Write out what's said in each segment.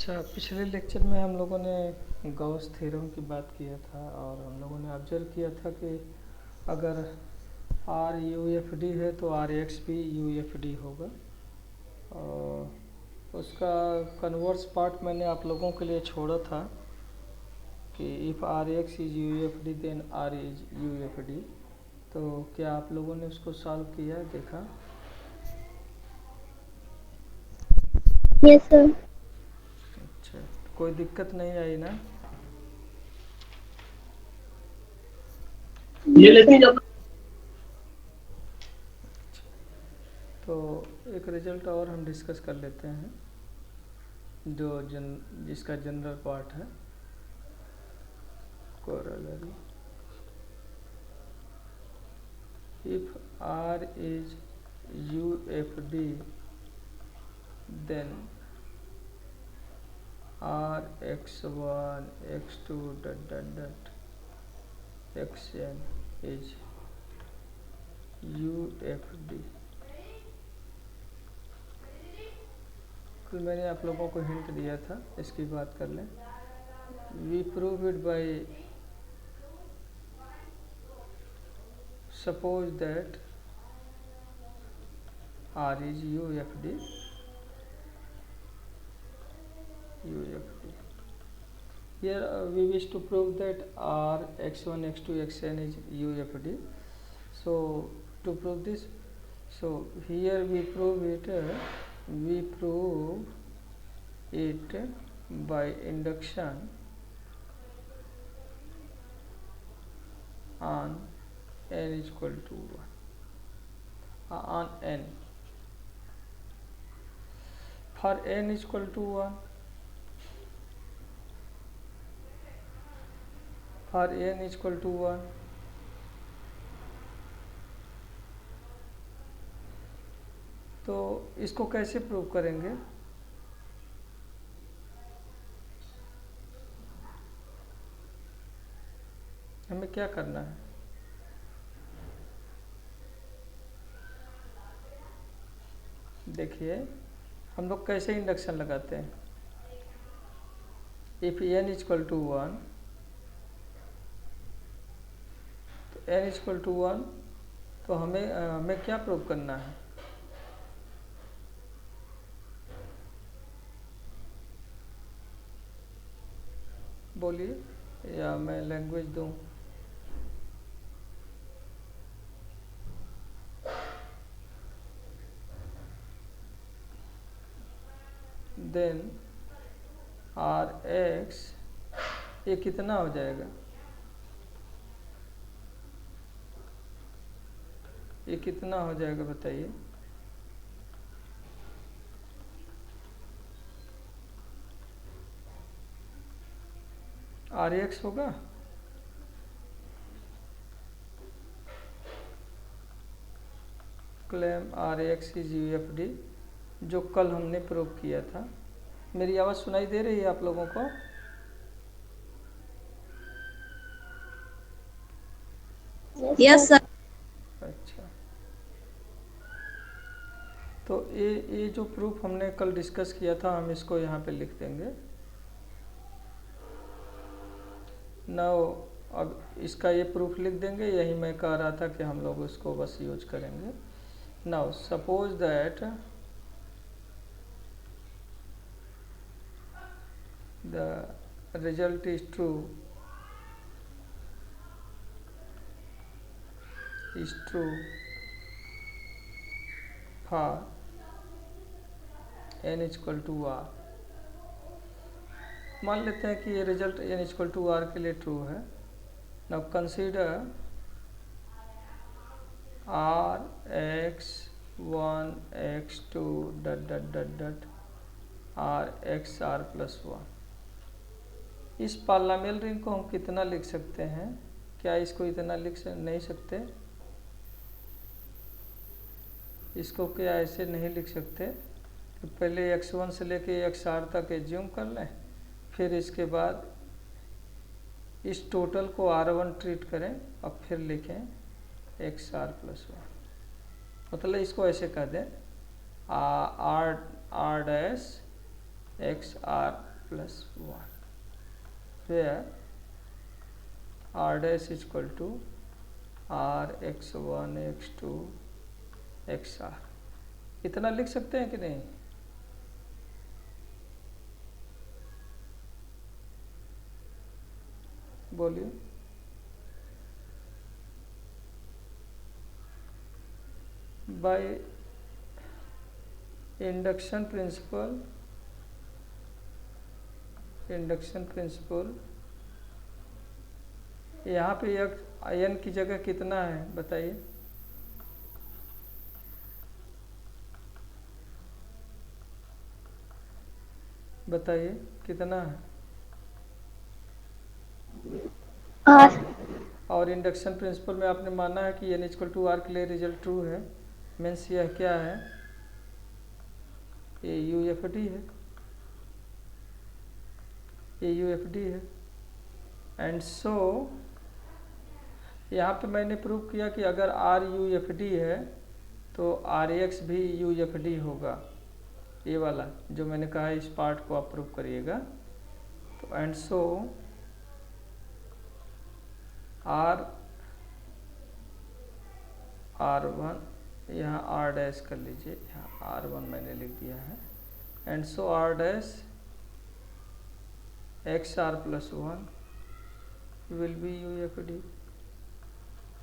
अच्छा, पिछले लेक्चर में हम लोगों ने गॉस थ्योरम की बात किया था और हम लोगों ने ऑब्जर्व किया था कि अगर आर यू एफ डी है तो आर एक्स भी यू एफ डी होगा। और उसका कन्वर्स पार्ट मैंने आप लोगों के लिए छोड़ा था कि if R x is U F D then R is U F D. तो क्या आप लोगों ने उसको सॉल्व किया, देखा? Yes sir. अच्छा, कोई दिक्कत नहीं आई ना? ये लेते जब तो एक रिजल्ट और हम डिस्कस कर लेते हैं जो जिसका जनरल पार्ट है, corollary. If R is UFD, then R x1 x2 dot dot dot xn is UFD। कल मैंने आप लोगों को हिंट दिया था, इसकी बात कर लें। We prove it by suppose that R is UFD. Here we wish to prove that R x1 x2 xn is UFD. So to prove this, so here we prove it by induction on n is equal to 1, on n. For n is equal to 1, for n is equal to 1, तो इसको कैसे prove करेंगे? हमें क्या करना है? देखिए, हम लोग कैसे इंडक्शन लगाते हैं। If n is equal to 1, तो n इज इक्वल टू 1, तो हमें क्या प्रूव करना है? बोलिए, या मैं लैंग्वेज दूं? देन आर एक्स ये कितना हो जाएगा? ये कितना हो जाएगा बताइए? आर एक्स होगा? Claim R x is U F D, जो कल हमने प्रूव किया था। मेरी आवाज़ सुनाई दे रही है आप लोगों को? Yes sir. अच्छा, तो ये जो प्रूफ हमने कल डिस्कस किया था, हम इसको यहाँ पे लिख देंगे। नाउ अब इसका ये प्रूफ लिख देंगे, यही मैं कह रहा था कि हम लोग इसको बस यूज करेंगे। Now suppose that the result is true for n is equal to R. मान लेते हैं कि ये result n is equal to R के लिए ट्रू है। Now consider R x 1 x 2 dot dot dot dot R x R plus 1। इस polynomial ring को हम कितना लिख सकते हैं? क्या इसको इतना लिख नहीं सकते? इसको क्या ऐसे नहीं लिख सकते कि पहले x1 से लेके xr तक एज्यूम कर लें, फिर इसके बाद इस टोटल को r1 ट्रीट करें और फिर लिखें xr प्लस 1। मतलब इसको ऐसे कह दें r dash x R plus 1, where r dash is equal to r x1 x2 xr। इतना लिख सकते हैं कि नहीं? बोलिए। बाय इंडक्शन प्रिंसिपल यहाँ पे n की जगह कितना है बताइए? बताइए कितना है? और इंडक्शन प्रिंसिपल में आपने माना है कि n इक्वल टू आर के लिए रिजल्ट ट्रू है, मीन्स यह क्या है? ये यूएफडी है, ये यूएफडी है। एंड सो यहाँ पे मैंने प्रूव किया कि अगर आर यूएफडी है तो आर एक्स भी यूएफडी होगा। ये वाला जो मैंने कहा इस पार्ट को आप प्रूव करिएगा। तो एंड सो R1 यहाँ R डैश कर लीजिए, यहाँ R1 मैंने लिख दिया है। And so R dash XR plus 1 will be UFD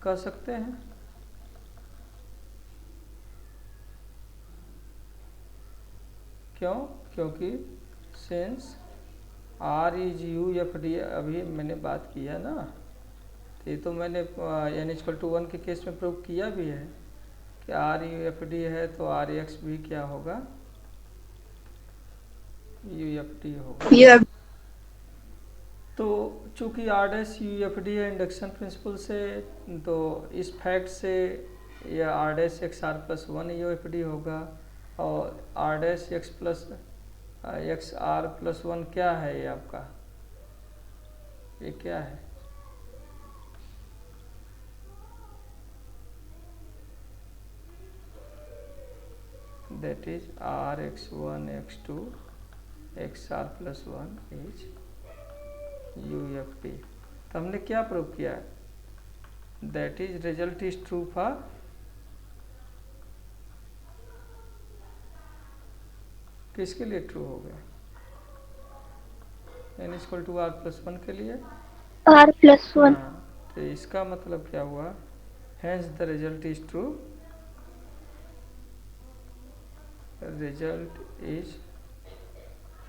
कह सकते हैं। क्यों? क्योंकि सिंस R इज यूएफडी, अभी मैंने बात किया ना, तो ये तो मैंने n इक्वल टू 1 के केस में प्रूव किया भी है कि R यूएफडी है तो आर एक्स भी क्या होगा? यूएफडी होगा। तो चूंकि आर डैश यूएफडी है इंडक्शन प्रिंसिपल से, तो इस फैक्ट से यह R dash x R plus 1 UFD होगा। और R dash x R plus 1 क्या है? ये आपका ये क्या है? that is r x1 x2 xr plus 1 is UFD। तो हमने क्या प्रूव किया? that is result is true for किसके लिए ट्रू हो गया? n equal to r plus 1 के लिए, r प्लस 1। तो इसका मतलब क्या हुआ? hence the result is true, result is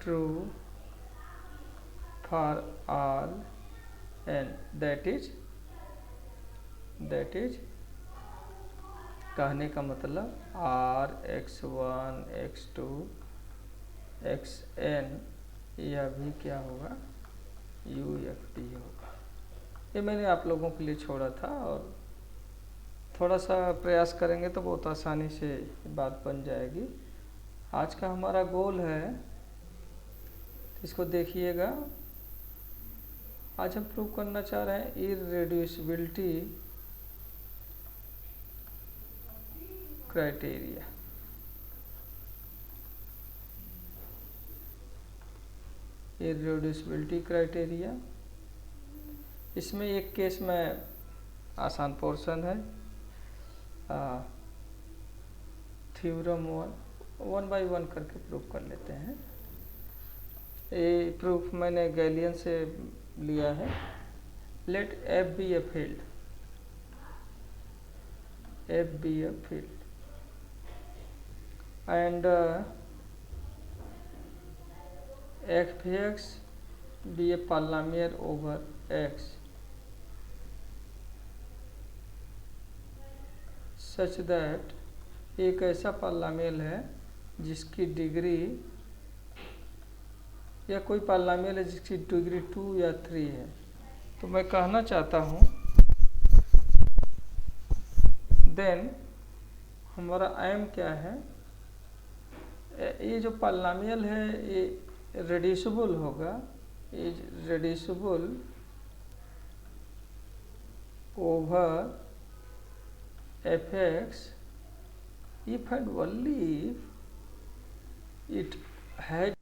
true for all n, that is कहने का मतलब r x1 x2 xn यह भी क्या होगा? UFD होगा। ये मैंने आप लोगों के लिए छोड़ा था, और थोड़ा सा प्रयास करेंगे तो बहुत आसानी से बात बन जाएगी। आज का हमारा गोल है, इसको देखिएगा। आज हम प्रूव करना चाह रहे हैं इररेड्यूसिबिलिटी क्राइटेरिया। इररेड्यूसिबिलिटी क्राइटेरिया, इसमें एक केस में आसान पोर्शन है, थ्योरम 1 बाय 1 करके प्रूव कर लेते हैं। ये प्रूफ मैंने गैलियन से लिया है। Let F be a field, F be a field and f x be a polynomial over x such that एक ऐसा पॉलिनोमियल है जिसकी डिग्री, या कोई पॉलिनोमियल है जिसकी डिग्री 2 या 3 है। तो मैं कहना चाहता हूँ देन हमारा एम क्या है? ये जो पॉलिनोमियल है ये रेड्यूसिबल होगा, is reducible over F x if and only if it has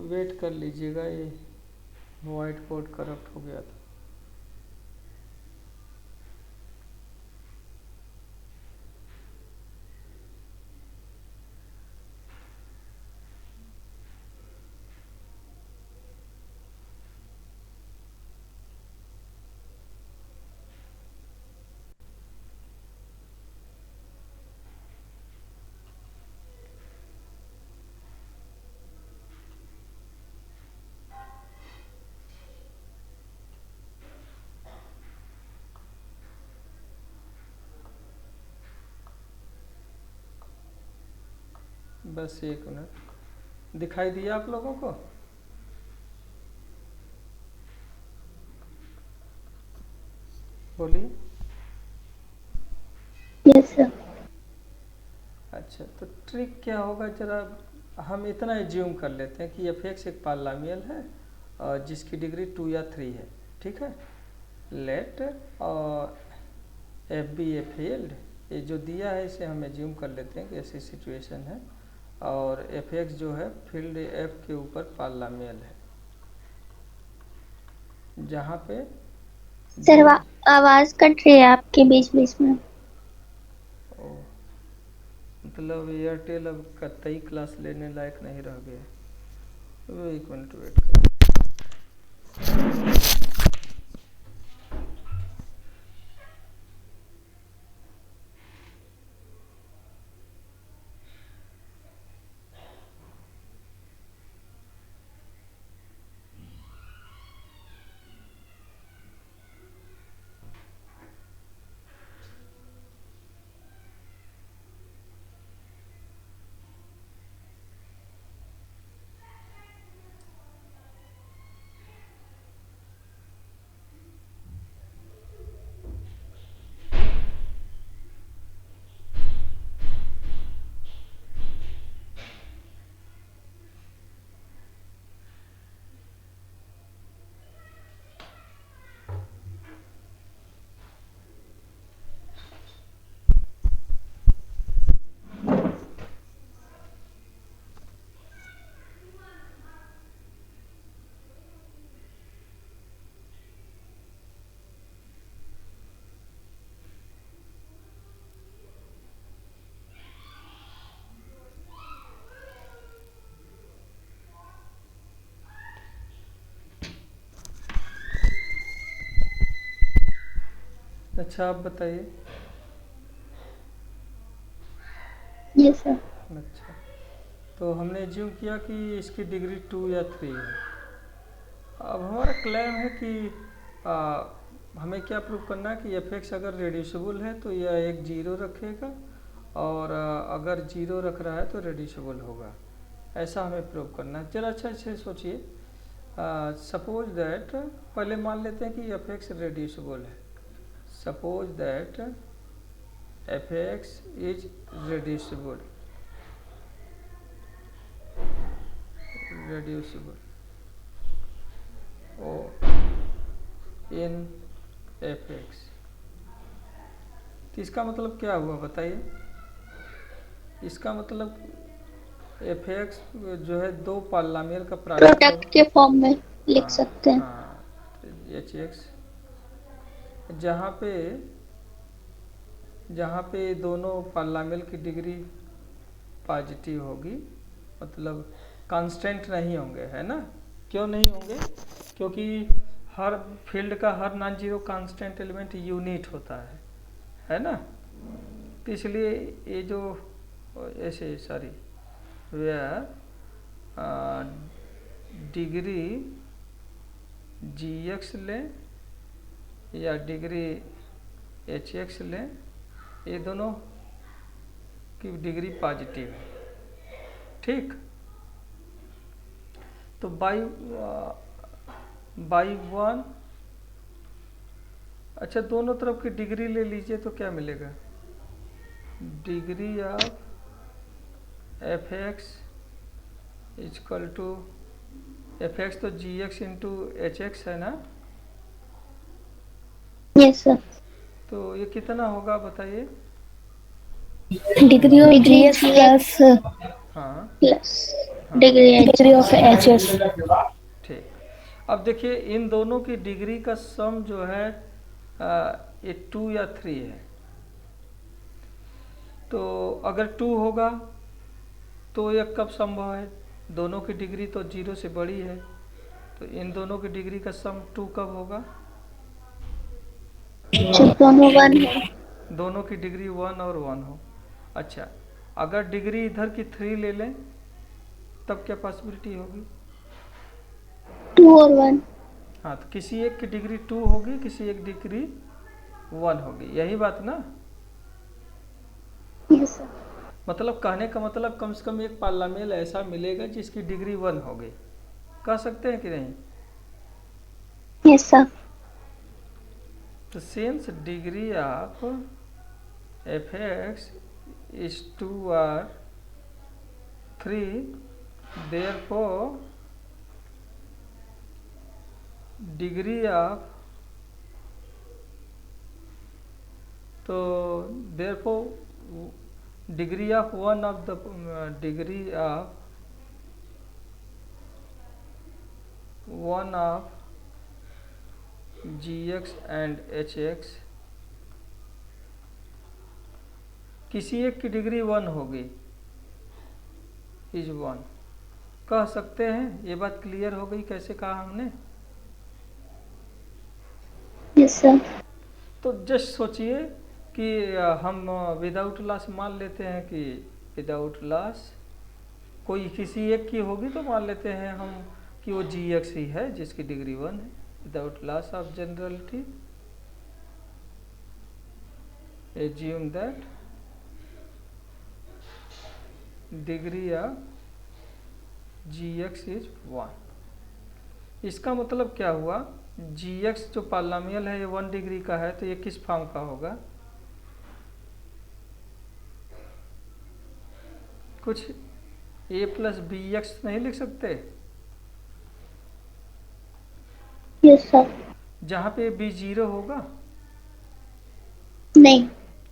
wait कर लीजिएगा, ये वाइट बोर्ड करप्ट हो गया था। बस 1 मिनट। दिखाई दिया आप लोगों को? बोलिए। Yes sir. अच्छा, तो ट्रिक क्या होगा, जरा हम इतना एज्यूम कर लेते हैं कि एफ एक्स एक पॉलिनोमियल है और जिसकी डिग्री 2 या 3 है, ठीक है। Let F be a field, ये जो दिया है इसे हम एज्यूम कर लेते हैं कि ऐसी सिचुएशन है, और एफ एक्स जो है फील्ड एफ के ऊपर पॉलिनोमियल है, जहाँ पे सर आवाज कट रही है आपके बीच बीच में। ओ, मतलब एयरटेल अब कतई क्लास लेने लायक नहीं रह गया। 1 मिनट वेट करो। अच्छा, आप बताइए। Yes sir. अच्छा, तो हमने एज्यूम किया कि इसकी डिग्री 2 या 3 है। अब हमारा क्लेम है कि हमें क्या प्रूव करना है कि एफ एक्स अगर रेड्यूसिबल है तो यह एक 0 रखेगा, और अगर 0 रख रहा है तो रेड्यूसिबल होगा। ऐसा हमें प्रूव करना है। जरा अच्छा से सोचिए। सपोज दैट, पहले मान लेते हैं कि एफ एक्स रेड्यूसिबल है। Suppose that F x is reducible oh in F x. तो इसका मतलब क्या हुआ बताइए? इसका मतलब एफ एक्स जो है दो पॉलिनोमियल का प्रोडक्ट के फॉर्म में लिख हाँ सकते हैं। हाँ, एच एक्स जहाँ पे दोनों पॉलिनोमियल की डिग्री पॉजिटिव होगी, मतलब कांस्टेंट नहीं होंगे, है ना। क्यों नहीं होंगे? क्योंकि हर फील्ड का हर non zero constant element unit होता है ना। तो इसलिए ये जो ऐसे sorry where degree G X लें या डिग्री एच एक्स लें, ये दोनों की डिग्री पॉजिटिव है, ठीक। तो बाई 1, अच्छा दोनों तरफ की डिग्री ले लीजिए तो क्या मिलेगा? Degree of F x is equal to f x तो g x into h x है ना। Yes sir. तो ये कितना होगा बताइए? Degree of ji x plus हाँ प्लस हाँ डिग्री ऑफ एच एस। ठीक। अब देखिए इन दोनों की डिग्री का सम जो है ये 2 या 3 है। तो अगर 2 होगा तो यह कब संभव है? दोनों की डिग्री तो 0 से बड़ी है, तो इन दोनों की डिग्री का सम 2 कब होगा? जब दोनों वन हो। दोनों की डिग्री 1 और 1 हो। अच्छा, अगर डिग्री इधर की 3 ले लें तब क्या पॉसिबिलिटी होगी? 2 और 1। हाँ, तो किसी एक की डिग्री 2 होगी, किसी एक डिग्री 1 होगी, यही बात ना? Yes sir. मतलब कहने का मतलब कम से कम एक पार्लामेल ऐसा मिलेगा जिसकी डिग्री 1 होगी। कह सकते हैं कि नहीं? Yes sir. तो since degree of F x is 2 or 3, therefore degree of, तो therefore degree of one of the degree of one of ji X and H X, किसी एक की डिग्री 1 होगी, इज 1। कह सकते हैं? ये बात क्लियर हो गई कैसे कहा हमने? Yes sir. तो जस्ट सोचिए कि हम विदाउट लॉस मान लेते हैं कि विदाउट लॉस कोई किसी एक की होगी, तो मान लेते हैं हम कि वो जी एक्स ही है जिसकी डिग्री 1 है, without loss of generality assume that degree of ji x is 1। इसका मतलब क्या हुआ? जी एक्स जो पॉलिनोमियल है ये 1 डिग्री का है, तो ये किस फॉर्म का होगा? कुछ a प्लस बी एक्स नहीं लिख सकते? Yes sir. जहाँ पे b 0 होगा? नहीं।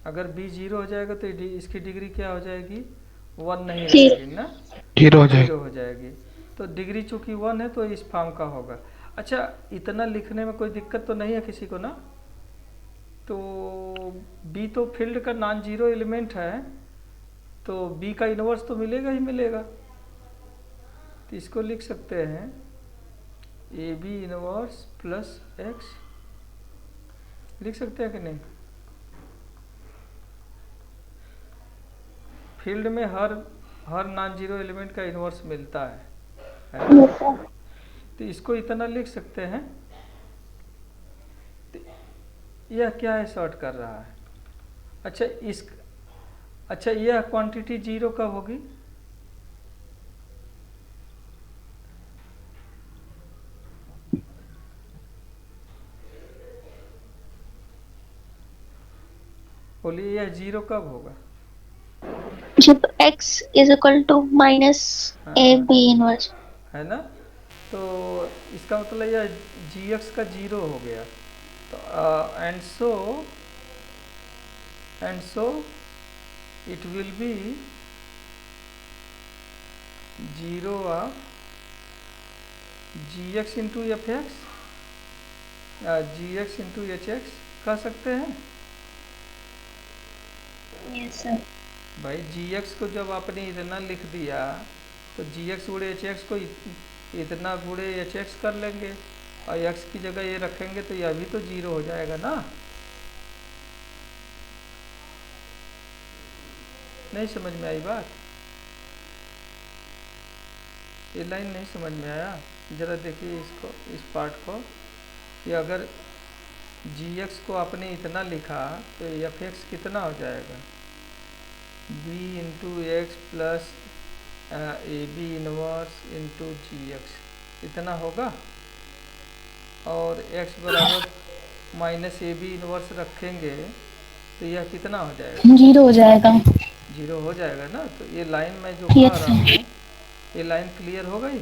अगर b 0 हो जाएगा तो इसकी डिग्री क्या हो जाएगी? 1 नहीं जीरो। रहेगी ना, जीरो हो जाएगी। 0 हो जाएगी। तो डिग्री चूंकि 1 है तो इस फॉर्म का होगा। अच्छा, इतना लिखने में कोई दिक्कत तो नहीं है किसी को ना? तो b तो फील्ड का नॉन जीरो एलिमेंट है, तो b का इन्वर्स तो मिलेगा ही मिलेगा। तो इसको लिख सकते हैं a b inverse plus x, लिख सकते हैं कि नहीं? फील्ड में हर नॉन जीरो एलिमेंट का इन्वर्स मिलता है ना? Yes sir. तो इसको इतना लिख सकते हैं। तो यह क्या है शॉर्ट कर रहा है? अच्छा यह क्वांटिटी 0 कब होगी? बोलिए, यह 0 कब होगा? जब x is equal to minus a b inverse. है ना? तो इसका मतलब यह जी एक्स का 0 हो गया। तो and so it will be 0 of ji x into f x, g x into h x कह सकते हैं। Yes sir. भाई जी एक्स को जब आपने इतना लिख दिया तो जी एक्स गुड़े एच एक्स को इतना गुड़े एच एक्स कर लेंगे और एक्स की जगह ये रखेंगे तो यह भी तो 0 हो जाएगा ना? नहीं समझ में आई बात? ये लाइन नहीं समझ में आया? ज़रा देखिए इसको, इस पार्ट को, कि अगर जी एक्स को आपने इतना लिखा तो एफ एक्स कितना हो जाएगा? B into x plus a b inverse into g x इतना होगा, और x बराबर माइनस ए बी इनवर्स रखेंगे तो यह कितना हो जाएगा? 0 हो जाएगा। 0 हो जाएगा ना? तो ये लाइन मैं जो कह यस रहा हूँ, सर। ये लाइन क्लियर हो गई?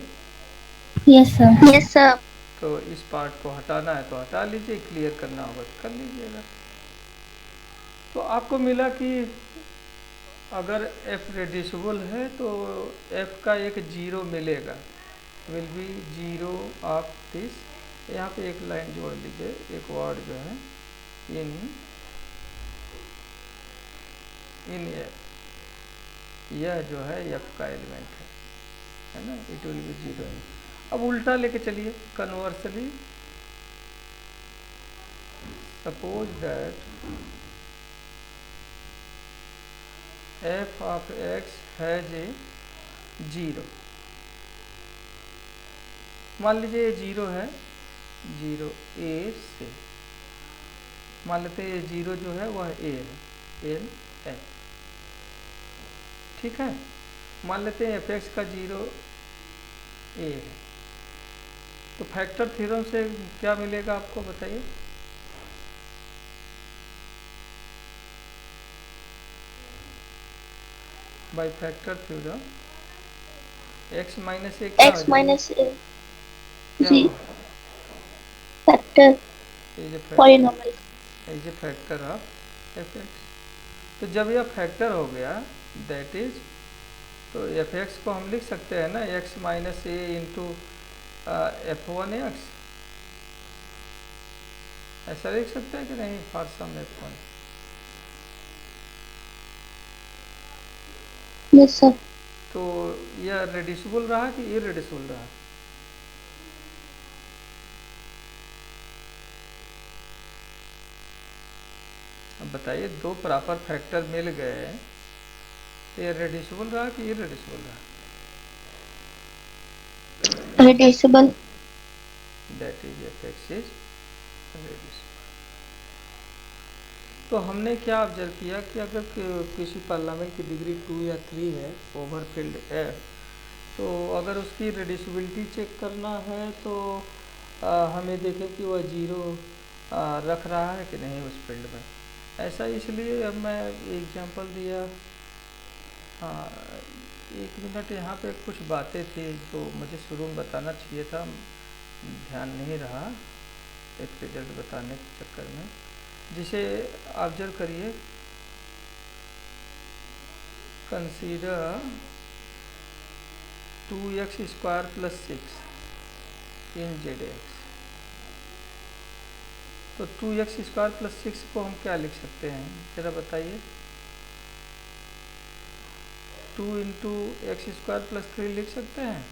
Yes sir. Yes sir. तो इस पार्ट को हटाना है तो हटा लीजिए, क्लियर करना होगा तो कर लीजिएगा। तो आपको मिला कि अगर f रेड्यूसिबल है तो f का एक जीरो मिलेगा, will be zero of this. यहाँ पे एक लाइन जोड़ लीजिए, एक वर्ड जो है इन f, यह जो है f का एलिमेंट है ना, it will B zero in. अब उल्टा लेके चलिए, conversely suppose that f of x has a zero. मान लीजिए ये जीरो है, जीरो ए से, मान लेते हैं ये जीरो जो है वह ए है, एन एफ, ठीक है। मान लेते हैं एफ एक्स का जीरो ए है, तो फैक्टर थ्योरम से क्या मिलेगा आपको बताइए? By factor theorem x minus A क्या हो x जाएगा? माइनस ए क्या जी होगा? Factor is a polynomial. Factor, is a factor of F x. तो जब यह फैक्टर हो गया दैट इज, तो एफ एक्स को हम लिख सकते हैं ना X minus A into F one X, ऐसा लिख सकते हैं कि नहीं? For some f one. Yes sir. तो यह रेड्यूसिबल रहा कि इरेड्यूसिबल रहा? अब बताइए, दो प्रॉपर फैक्टर मिल गए तो ये रेड्यूसिबल रहा कि इरेड्यूसिबल रहा? Reducible. That is F x is reducible. तो हमने क्या ऑब्जर्व किया कि अगर किसी पार्लियामेंट की डिग्री 2 या 3 है ओवरफिल्ड एफ, तो अगर उसकी रेड्यूसिबिलिटी चेक करना है तो हमें देखें कि वह जीरो रख रहा है कि नहीं उस फील्ड में। ऐसा इसलिए अब मैं एग्जांपल दिया। हाँ, एक मिनट, यहाँ पे कुछ बातें थी जो मुझे शुरू में बताना चाहिए था, ध्यान नहीं रहा एक रिजल्ट बताने के चक्कर में। जिसे ऑब्जर्व करिए, कंसीडर 2x स्क्वायर प्लस 6 इन जेड एक्स। तो 2x स्क्वायर प्लस 6 को हम क्या लिख सकते हैं जरा बताइए? 2 इंटू एक्स स्क्वायर प्लस 3 लिख सकते हैं?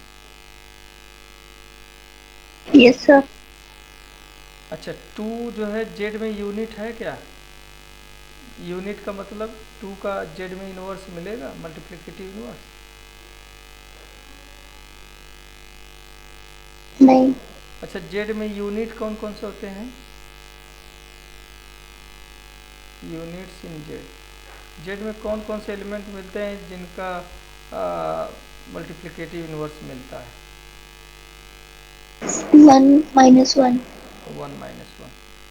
Yes sir. अच्छा, 2 जो है जेड में यूनिट है क्या? यूनिट का मतलब 2 का जेड में इनवर्स मिलेगा, मल्टीप्लिकेटिव इनवर्स? नहीं। अच्छा, जेड में यूनिट कौन कौन से होते हैं? यूनिट्स इन जेड, जेड में कौन कौन से एलिमेंट मिलते हैं जिनका मल्टीप्लिकेटिव इनवर्स मिलता है? 1 माइनस 1। 1 माइनस 1।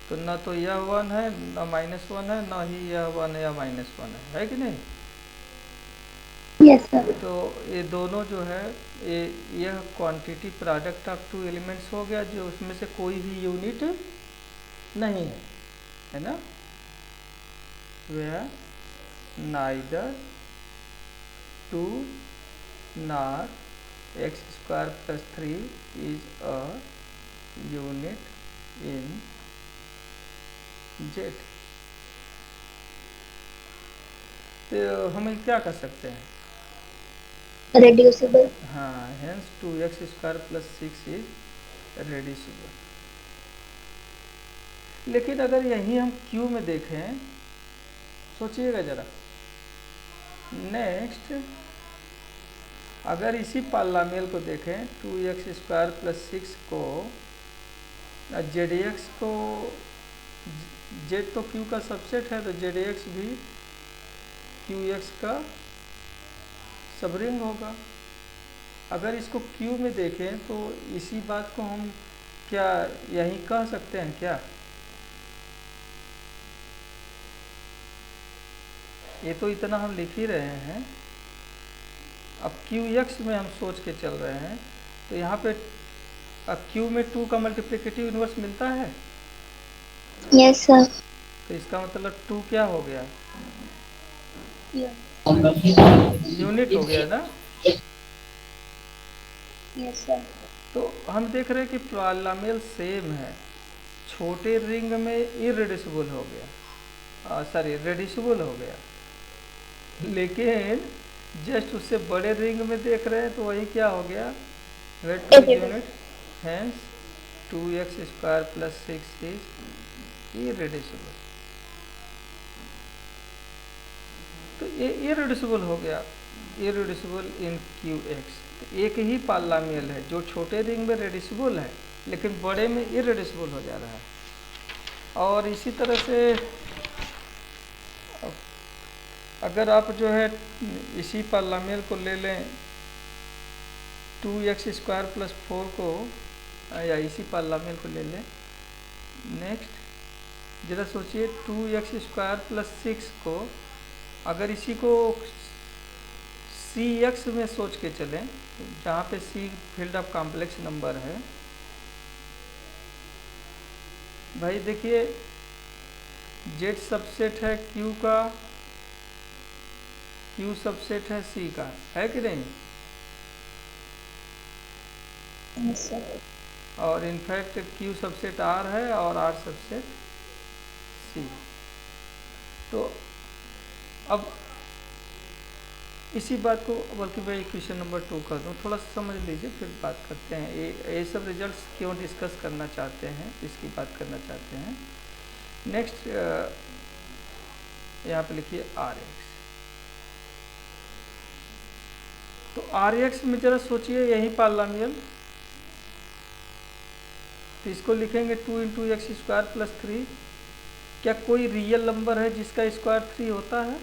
तो न तो यह 1 है, न माइनस 1 है, न ही यह 1 या माइनस 1 है कि नहीं? Yes sir. तो ये दोनों जो है, यह quantity product of two elements हो गया, जो उसमें से कोई भी यूनिट नहीं है ना? where neither 2 nor x square plus 3 is a unit in z। तो हम क्या कर सकते हैं? रेड्यूसिबल। हाँ, hence 2x square plus 6 is reducible. लेकिन अगर यही हम Q में देखें, सोचिएगा जरा, नेक्स्ट अगर इसी पॉलिनोमियल को देखें 2x स्क्वायर प्लस 6 को, जेड एक्स को, जेड तो Q का सबसेट है, तो जेड एक्स भी QX का सबरिंग होगा। अगर इसको Q में देखें तो इसी बात को हम क्या यही कह सकते हैं क्या? ये तो इतना हम लिख ही रहे हैं। अब QX में हम सोच के चल रहे हैं, तो यहाँ पे Q में 2 का मल्टीप्लिकेटिव इनवर्स मिलता है। Yes sir. तो इसका मतलब 2 क्या हो गया? यूनिट हो गया ना। Yes sir. तो हम देख रहे हैं कि पॉलिनॉमियल सेम है, छोटे रिंग में इरेड्यूसिबल हो गया, सॉरी रेड्यूसिबल हो गया, लेकिन जस्ट उससे बड़े रिंग में देख रहे हैं तो वही क्या हो गया, wait to unit, hence 2x² + 6 is irreducible. तो ये इरेड्यूसिबल हो गया, इरेड्यूसिबल इन QX। तो एक ही पॉलिनॉमियल है जो छोटे रिंग में रेड्यूसिबल है लेकिन बड़े में इरेड्यूसिबल हो जा रहा है। और इसी तरह से अगर आप जो है इसी पॉलिनॉमियल को ले लें 2x² + 4 को, या इसी पॉलिनॉमियल को ले लें, नेक्स्ट जरा सोचिए 2x² + 6 को अगर इसी को CX में सोच के चलें, जहाँ पे C field of complex number है, भाई देखिए Z सबसेट है Q का, Q सबसेट है C का, है कि नहीं? Yes sir. और इनफैक्ट Q सबसेट R है और R सबसेट C। तो अब इसी बात को, बल्कि मैं इक्वेशन नंबर 2 कर दूँ, थोड़ा सा समझ लीजिए फिर बात करते हैं। ये सब रिजल्ट्स क्यों डिस्कस करना चाहते हैं, इसकी बात करना चाहते हैं। नेक्स्ट यहाँ पे लिखिए RX। तो RX में जरा सोचिए यही पॉलिनॉमियल, तो इसको लिखेंगे 2 × x² + 3। क्या कोई रियल नंबर है जिसका स्क्वायर 3 होता है?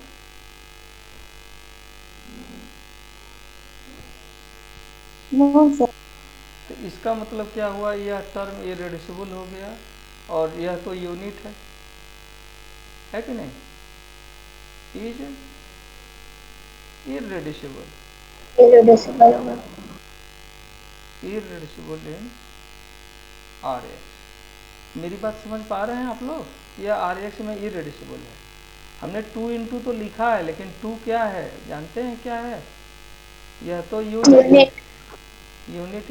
No sir. तो इसका मतलब क्या हुआ, यह टर्म इरेड्यूसिबल हो गया और यह तो यूनिट है कि नहीं? इज इरेड्यूसिबल, इरेड्यूसिबल होगा। इरेड्यूसिबल इन RX। मेरी बात समझ पा रहे हैं आप लोग? यह RX में इरेड्यूसिबल है। हमने 2 × तो लिखा है, लेकिन 2 क्या है जानते हैं क्या है? यह तो यूनिट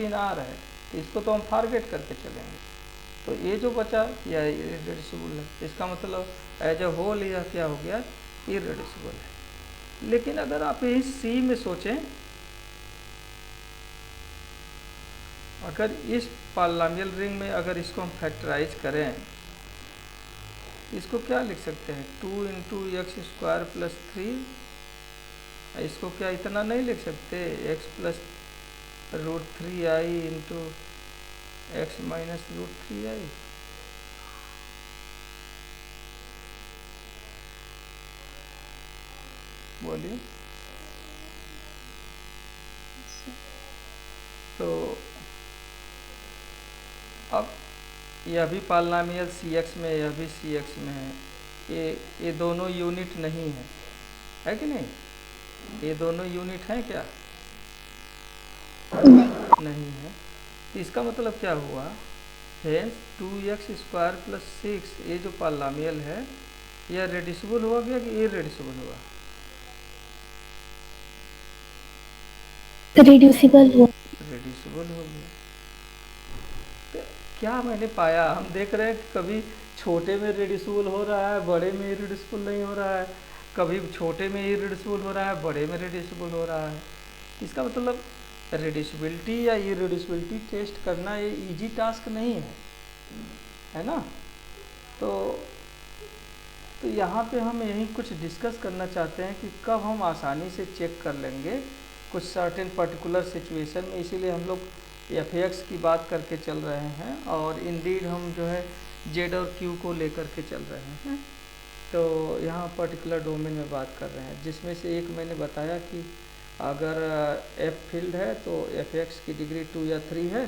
इन R है, तो इसको तो हम फॉरगेट करके चलेंगे। तो ये जो बचा यह इरेड्यूसिबल है, इसका मतलब एज अ होल यह क्या हो गया, इरेड्यूसिबल है। लेकिन अगर आप यही C में सोचें, अगर इस पॉलिनॉमियल रिंग में अगर इसको हम फैक्टराइज करें, इसको क्या लिख सकते हैं, 2 × x² + 3। इसको क्या इतना नहीं लिख सकते, x + √3i × x - √3i। बोलिए। तो अब यह भी पॉलिनॉमियल CX में, यह भी CX में है, ये दोनों यूनिट नहीं है कि नहीं? ये दोनों यूनिट हैं क्या? नहीं है। तो इसका मतलब क्या हुआ, हेंस 2x² + 6 ये जो पॉलिनॉमियल है यह रेड्यूसिबल हुआ गया कि इरेड्यूसिबल हुआ? रिड्यूसिबल हुआ। रेड्यूसिबल हो गया। तो क्या मैंने पाया, हम देख रहे हैं कि कभी छोटे में रेड्यूसिबल हो रहा है, बड़े में इरेड्यूसिबल नहीं हो रहा है, कभी छोटे में इरेड्यूसिबल हो रहा है, बड़े में रेड्यूसिबल हो रहा है। इसका मतलब रेड्यूसिबिलिटी या इरेड्यूसिबिलिटी टेस्ट करना ये इजी टास्क नहीं है ना? तो यहाँ पे हम यही कुछ डिस्कस करना चाहते हैं कि कब हम आसानी से चेक कर लेंगे कुछ सर्टेन पर्टिकुलर सिचुएशन में। इसीलिए हम लोग FX की बात करके चल रहे हैं और इंडीड हम जो है Z और Q को लेकर के चल रहे हैं। तो यहाँ पर्टिकुलर डोमेन में बात कर रहे हैं, जिसमें से एक मैंने बताया कि अगर F फील्ड है तो FX की डिग्री 2 या 3 है,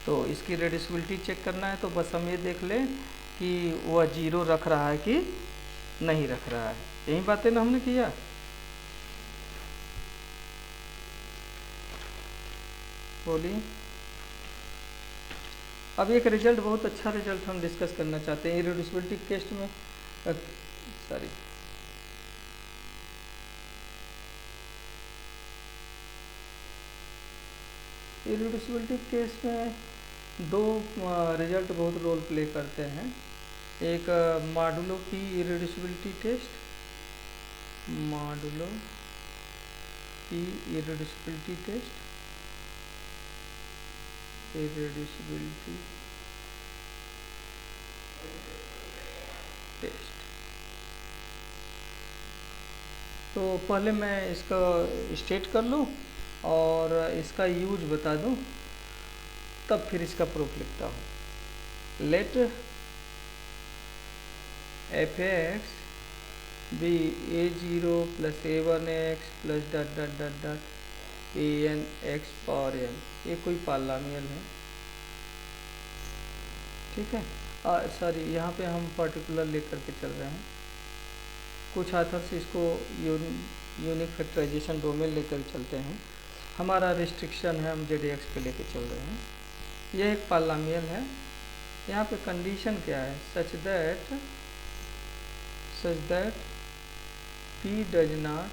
तो इसकी रेड्यूसिबिलिटी चेक करना है। तो बस हम ये देख लें कि वह 0 रख रहा है कि नहीं रख रहा है। यही बातें ना हमने किया। बोलिए। अब एक रिजल्ट, बहुत अच्छा रिजल्ट हम डिस्कस करना चाहते हैं इरेड्यूसिबिलिटी टेस्ट में, सॉरी इरिड्यूसिबिलिटी केस में दो रिजल्ट बहुत रोल प्ले करते हैं। एक modulo P irreducibility test, modulo P irreducibility test, irreducibility test. तो पहले मैं इसका स्टेट कर लूँ और इसका यूज बता दूँ, तब फिर इसका प्रूफ लिखता हूँ। Let f x be a0 plus a1x plus dot dot dot dot an x power n, ये कोई पॉलिनॉमियल है, ठीक है। सॉरी, यहाँ पे हम पर्टिकुलर लेकर के चल रहे हैं, कुछ ऑथर्स इसको यूनिक फैक्टराइजेशन डोमेन लेकर चलते हैं, हमारा रिस्ट्रिक्शन है, हम ZX पे लेकर चल रहे हैं। यह एक पॉलिनॉमियल है। यहाँ पे कंडीशन क्या है, such that P does not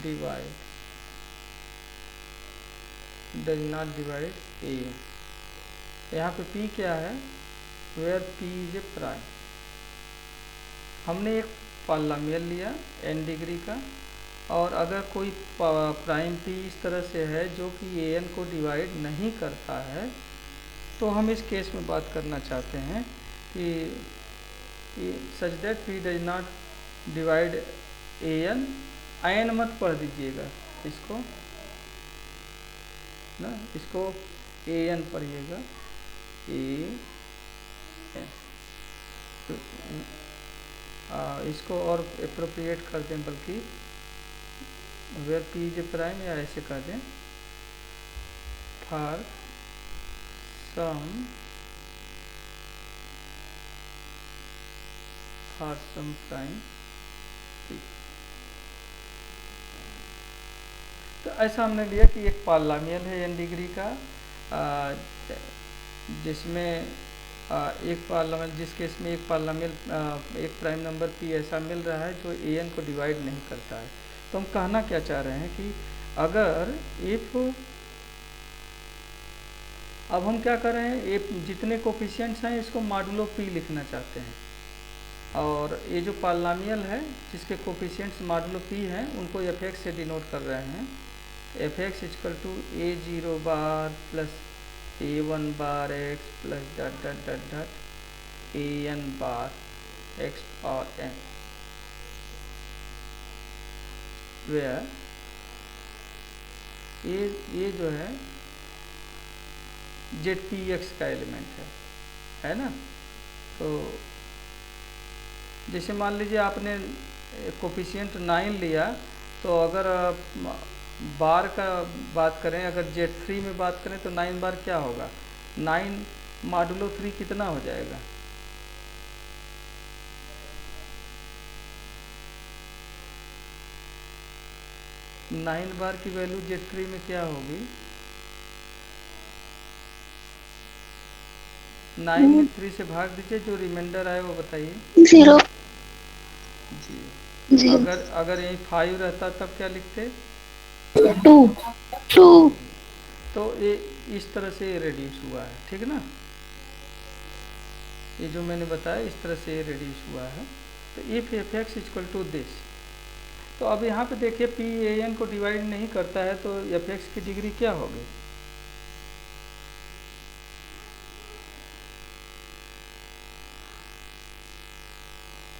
divide A। यहाँ पे P क्या है, where P is a prime. हमने एक पॉलिनॉमियल लिया n डिग्री का, और अगर कोई प्राइम P इस तरह से है जो कि an को डिवाइड नहीं करता है, तो हम इस केस में बात करना चाहते हैं कि सच that P does not divide an मत पढ़ दीजिएगा, इसको ना, इसको an पढ़िएगा, इसको और अप्रोप्रिएट कर दें, बल्कि where P is a prime, या ऐसे कर दें, फॉर सम प्राइम P। तो ऐसा हमने लिया कि एक पॉलिनॉमियल है n डिग्री का, जिसमें एक पॉलिनॉमियल, जिस केस में एक पॉलिनॉमियल एक प्राइम नंबर P ऐसा मिल रहा है जो an को डिवाइड नहीं करता है। तो हम कहना क्या चाह रहे हैं कि अगर अब हम क्या कर रहे हैं, जितने कोफिशिएंट्स हैं इसको मॉडुलो P लिखना चाहते हैं, और ये जो पॉलिनॉमियल है जिसके कोफिशिएंट्स मॉडुलो P हैं उनको fx से डिनोट कर रहे हैं। fx equal to a0 bar plus a1 bar x plus dot dot dot dot an bar x और n, वेयर ये जो है ZPX का एलिमेंट है ना। तो जैसे मान लीजिए आपने कोफिशिएंट 9 लिया, तो अगर बार का बात करें, अगर Z3 में बात करें तो 9 बार क्या होगा, 9 मॉडुलो 3 कितना हो जाएगा, नाइन बार की वैल्यू Z3 में क्या होगी, 9 में 3 से भाग दीजिए, जो रिमाइंडर आए वो बताइए। 0 जी। अगर यही 5 रहता तब क्या लिखते, 2। तो ये इस तरह से रिड्यूस हुआ है, ठीक है ना। ये जो मैंने बताया इस तरह से रिड्यूस हुआ है। तो if fx equal to this, तो अब यहाँ पे देखिए P an को डिवाइड नहीं करता है, तो fx की डिग्री क्या होगी,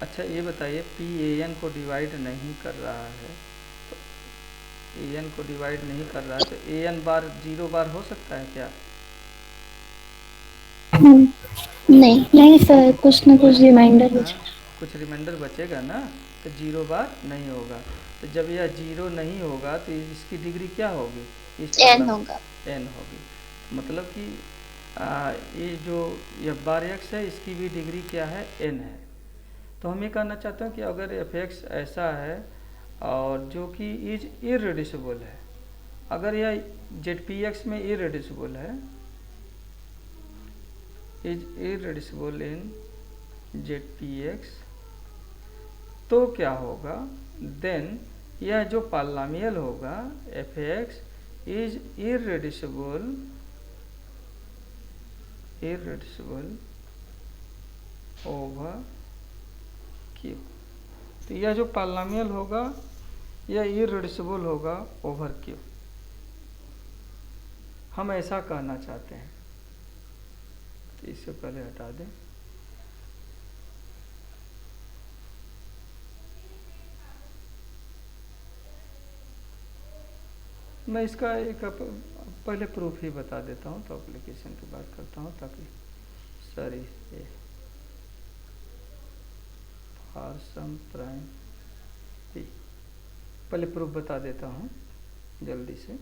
अच्छा ये बताइए, P an को डिवाइड नहीं कर रहा है, तो an को डिवाइड नहीं कर रहा है, तो an बार 0 बार हो सकता है क्या, नहीं सर, कुछ ना कुछ रिमाइंडर बचेगा, कुछ रिमाइंडर बचेगा ना, तो 0 बार नहीं होगा। तो जब यह 0 नहीं होगा तो इसकी डिग्री क्या होगी, n होगा, n होगी। मतलब कि ये जो f बार x है इसकी भी डिग्री क्या है, n है। तो हम ये कहना चाहते हैं कि अगर fx ऐसा है और जो कि इज इररेड्यूसिबल है, अगर यह ZPX में इररेड्यूसिबल है, इज इररेड्यूसिबल इन ZPX, तो क्या होगा, देन यह जो पॉलिनॉमियल होगा F x is irreducible over Q. तो यह जो पॉलिनॉमियल होगा यह इररेड्यूसिबल होगा ओवर क्यू, हम ऐसा कहना चाहते हैं। तो इससे पहले हटा दें। मैं इसका एक पहले प्रूफ ही बता देता हूँ, तो एप्लीकेशन की बात करता हूँ, ताकि सॉरी ये फॉर सम प्राइम पी, पहले प्रूफ बता देता हूँ जल्दी से,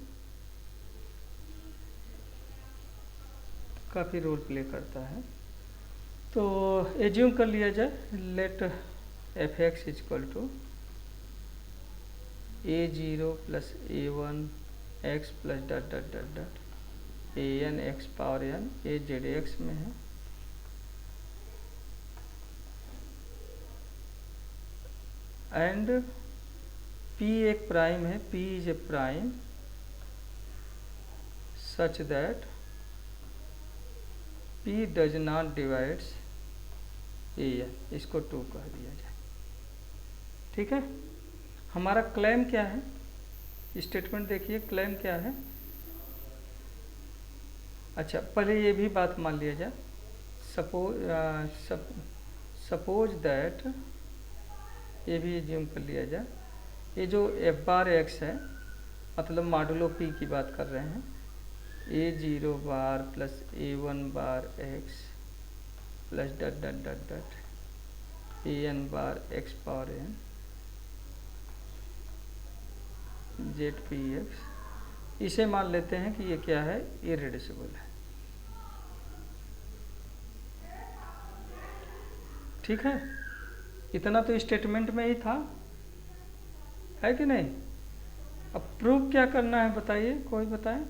काफ़ी रोल प्ले करता है। तो एज्यूम कर लिया जाए, let f x equal to a0 plus a1 x plus dot dot dot dot an x power n a z x में है, एंड p एक प्राइम है, p is a prime such that p does not divides an, इसको 2 कह दिया जाए। ठीक है, हमारा क्लेम क्या है, स्टेटमेंट देखिए, क्लेम क्या है। अच्छा, पहले ये भी बात मान लिया जाए, सपोज दैट, ये भी एज्यूम कर लिया जाए, ये जो एफ बार एक्स है, मतलब मॉडुलो पी की बात कर रहे हैं, a0 bar plus a1 bar x plus dot dot dot dot an bar x power n Z P x, इसे मान लेते हैं कि ये क्या है, इररेड्यूसिबल है। ठीक है, इतना तो स्टेटमेंट में ही था, है कि नहीं। अब प्रूफ क्या करना है बताइए, कोई बताए।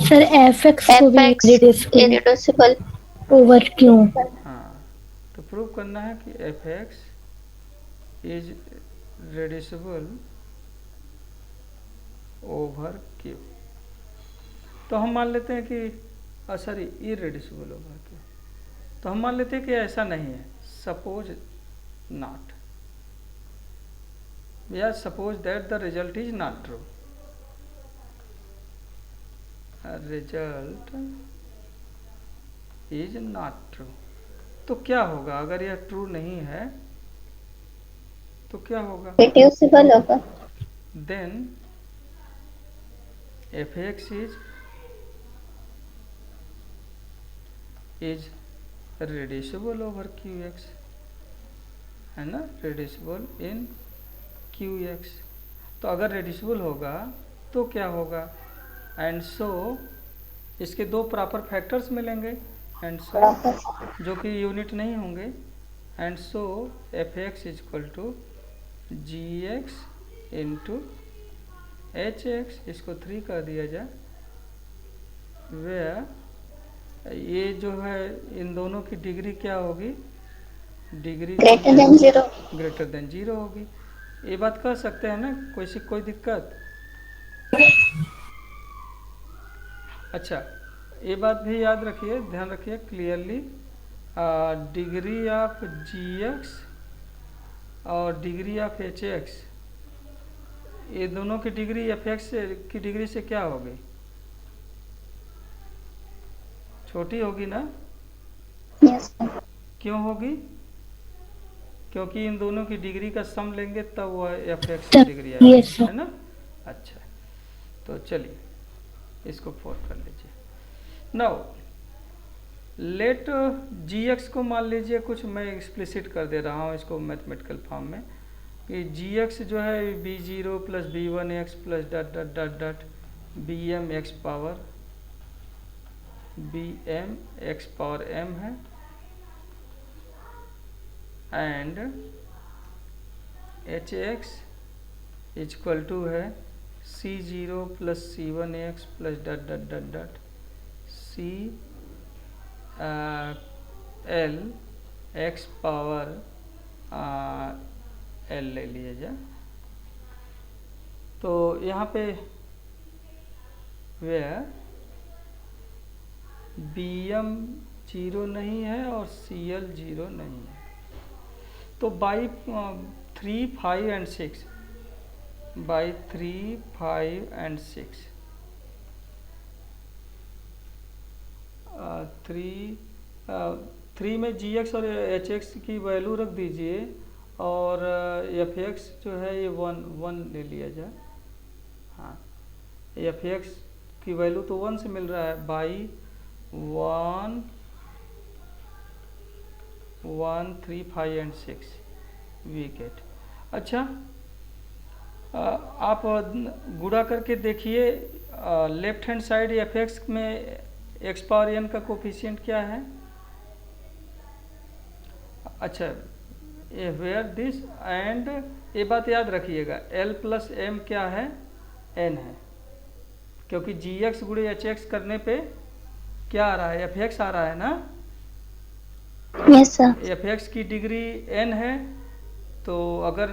सर एफ एक्स को भी इररेड्यूसिबल ओवर क्यों। हाँ, तो प्रूफ करना है कि f x is reducible over Q. तो हम मान लेते हैं कि सॉरी इररेड्यूसिबल ओवर क्यू, तो हम मान लेते हैं कि ऐसा नहीं है, सपोज नॉट, या suppose that the result is not true, result is not true. तो क्या होगा अगर यह ट्रू नहीं है, तो क्या होगा, रिड्यूसिबल होगा। Then f x is reducible over Q x, है ना, रेड्यूसिबल इन क्यू एक्स। तो अगर रेड्यूसिबल होगा तो क्या होगा, एंड सो इसके 2 प्रॉपर फैक्टर्स मिलेंगे, एंड सो जो कि यूनिट नहीं होंगे, and so f x is equal to g x into h x, इसको 3 कर दिया जाए, वे ये जो है इन दोनों की डिग्री क्या होगी, डिग्री ग्रेटर देन 0 होगी। ये बात कह सकते हैं ना, कोई दिक्कत। अच्छा, ये बात भी याद रखिए, ध्यान रखिए clearly, degree of ji x और डिग्री ऑफ एच एक्स, ये दोनों की डिग्री एफ एक्स की डिग्री से क्या होगी, छोटी होगी ना। yes. क्यों होगी, क्योंकि इन दोनों की डिग्री का सम लेंगे तब वह एफ एक्स की डिग्री आएगी, yes, है ना। अच्छा, तो चलिए इसको 4 कर लीजिए। नाउ लेट जी एक्स को मान लीजिए, कुछ मैं एक्सप्लिसिट कर दे रहा हूँ इसको मैथमेटिकल फॉर्म में, कि जी एक्स जो है b0 plus b1 x plus dot dot dot dot b m x power m है, and H x equal to है c0 plus c1 x plus dot dot dot dot c l x power l ले लिया जाए, तो यहाँ पे where BM 0 नहीं है और CL 0 नहीं है, तो बाई 3, 5 एंड 6, बाई 3, 5 एंड 6, 3 में GX और HX की वैल्यू रख दीजिए और FX जो है ये 1 ले लिया जाए। हाँ, FX की वैल्यू तो 1 से मिल रहा है, बाई 1, 1, 3, 5 एंड 6 वी गेट। अच्छा, आप गुणा करके देखिए लेफ्ट हैंड साइड FX में x पावर n का कोफिशिएंट क्या है। अच्छा, वेयर दिस एंड ये बात याद रखिएगा, L प्लस M क्या है, n है, क्योंकि GX गुणे HX करने पे क्या आ रहा है, FX आ रहा है ना। Yes sir. FX की डिग्री n है, तो अगर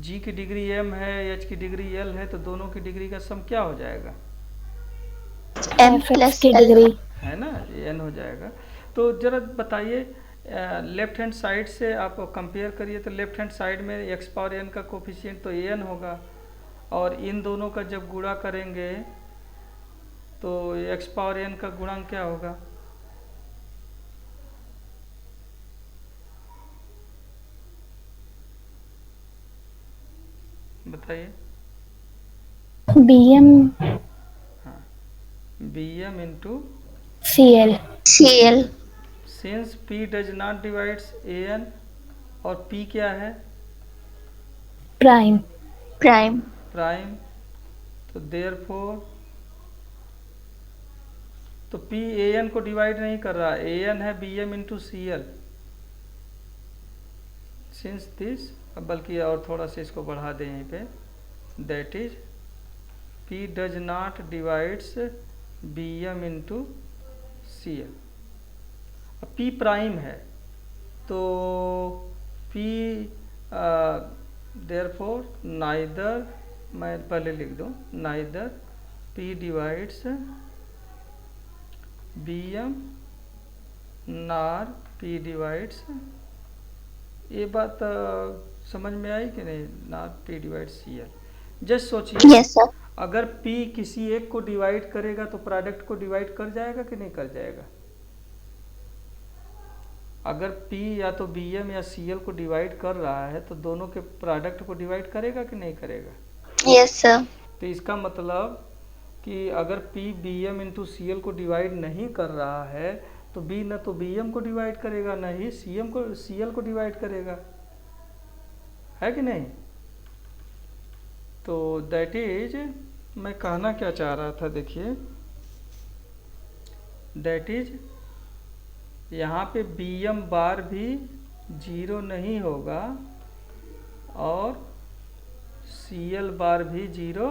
G की डिग्री m है, H की डिग्री l है, तो दोनों की डिग्री का सम क्या हो जाएगा, m प्लस की l डिग्री है ना, ये n हो जाएगा। तो जरा बताइए लेफ्ट हैंड साइड से आप कंपेयर करिए, तो लेफ्ट हैंड साइड में x पावर n का कोफिशिएंट तो an होगा, और इन दोनों का जब गुणा करेंगे तो x पावर n का गुणांक क्या होगा, बताइए। BM हाँ, BM into CL CL since P does not divides an, और P क्या है, प्राइम प्राइम। प्राइम, तो देयरफॉर तो P an को डिवाइड नहीं कर रहा, an है BM into CL, since this, बल्कि और थोड़ा सा इसको बढ़ा दें यहीं पे, that is P does not divides BM into CL। अब P प्राइम है तो P देयरफॉर नाइदर, मैं पहले लिख दूं, neither P divides BM nor P divides, ये बात समझ में आई कि नहीं, not P divides CL। Just सोचिए, यस सर। अगर P किसी एक को डिवाइड करेगा तो प्रोडक्ट को डिवाइड कर जाएगा कि नहीं कर जाएगा। अगर P या तो BM या CL को डिवाइड कर रहा है तो दोनों के प्रोडक्ट को डिवाइड करेगा कि नहीं करेगा। Yes sir. तो इसका मतलब कि अगर P BM इंटू CL को डिवाइड नहीं कर रहा है तो B न तो BM को डिवाइड करेगा, न ही CL को डिवाइड करेगा, है कि नहीं। तो दैट इज, मैं कहना क्या चाह रहा था, देखिए दैट इज यहाँ पे BM बार भी 0 नहीं होगा और CL बार भी 0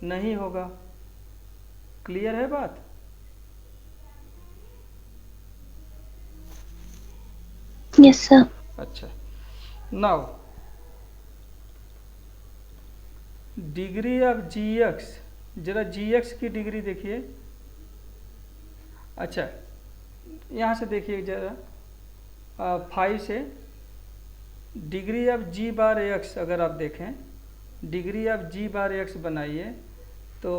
नहीं होगा। क्लियर है बात। Yes sir. अच्छा, नाउ डिग्री ऑफ GX, जरा GX की डिग्री देखिए। अच्छा, यहाँ से देखिए जरा 5 से degree of G bar X, अगर आप देखें degree of G bar X बनाइए तो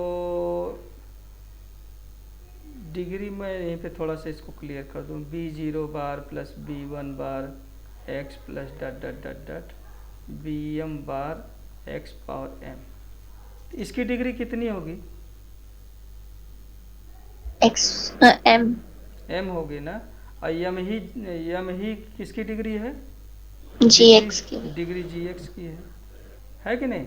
डिग्री में यहीं पे थोड़ा सा इसको क्लियर कर दूँ, B0 बार प्लस B1 बार X plus dot dot dot डट BM बार X पावर M। इसकी डिग्री कितनी होगी, M होगी ना, और M ही किसकी डिग्री है, GX की। डिग्री GX की है कि नहीं।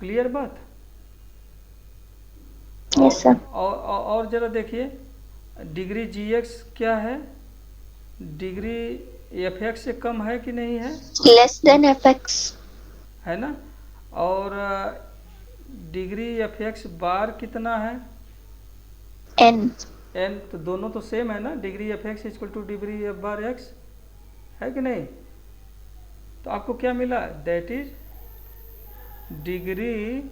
क्लियर बात। Yes sir. और जरा देखिए डिग्री GX क्या है, डिग्री FX से कम है कि नहीं है, लेस देन FX है ना। और डिग्री FX बार कितना है, N। तो दोनों तो सेम है ना, degree FX equal to degree F bar X, है कि नहीं। तो आपको क्या मिला, that is degree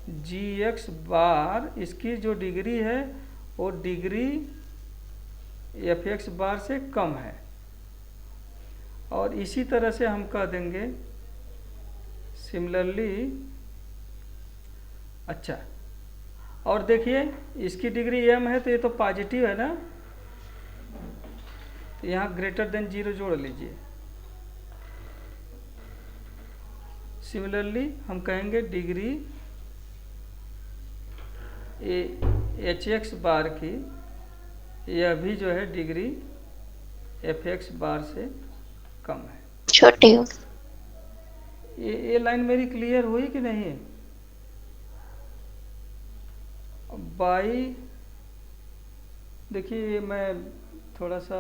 G X bar, इसकी जो डिग्री है वो डिग्री एफ एक्स बार से कम है। और इसी तरह से हम कह देंगे सिमिलरली, अच्छा, और देखिए इसकी डिग्री एम है तो ये तो पॉजिटिव है ना, तो यहाँ ग्रेटर देन 0 जोड़ लीजिए। सिमिलरली हम कहेंगे डिग्री एच एक्स बार की, यह भी जो है डिग्री एफ एक्स बार से कम है। छोटे हो। ये लाइन मेरी क्लियर हुई कि नहीं? बाई, देखिए मैं थोड़ा सा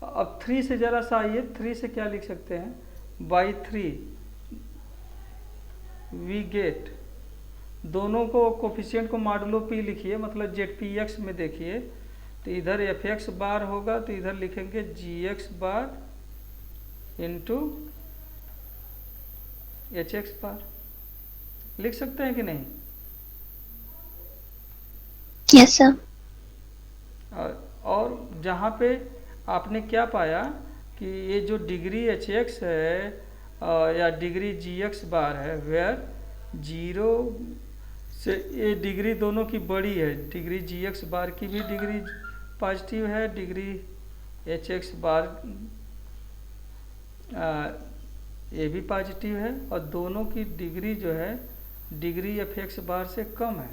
अब 3 से ज़रा सा आइए, 3 से क्या लिख सकते हैं, बाई 3 वी गेट, दोनों को कोफिशिएंट को मॉडुलो पी लिखिए, मतलब जेड पी एक्स में देखिए, तो इधर एफ एक्स बार होगा तो इधर लिखेंगे जी X bar into h x बार, लिख सकते हैं कि नहीं? Yes sir. और जहाँ पे आपने क्या पाया कि ये जो डिग्री एच एक्स है या डिग्री जी एक्स बार है, वेयर 0 से ये डिग्री दोनों की बड़ी है, डिग्री जी एक्स बार की भी डिग्री पॉजिटिव है, डिग्री एच एक्स बार ये भी पॉजिटिव है, और दोनों की डिग्री जो है डिग्री एफ एक्स बार से कम है।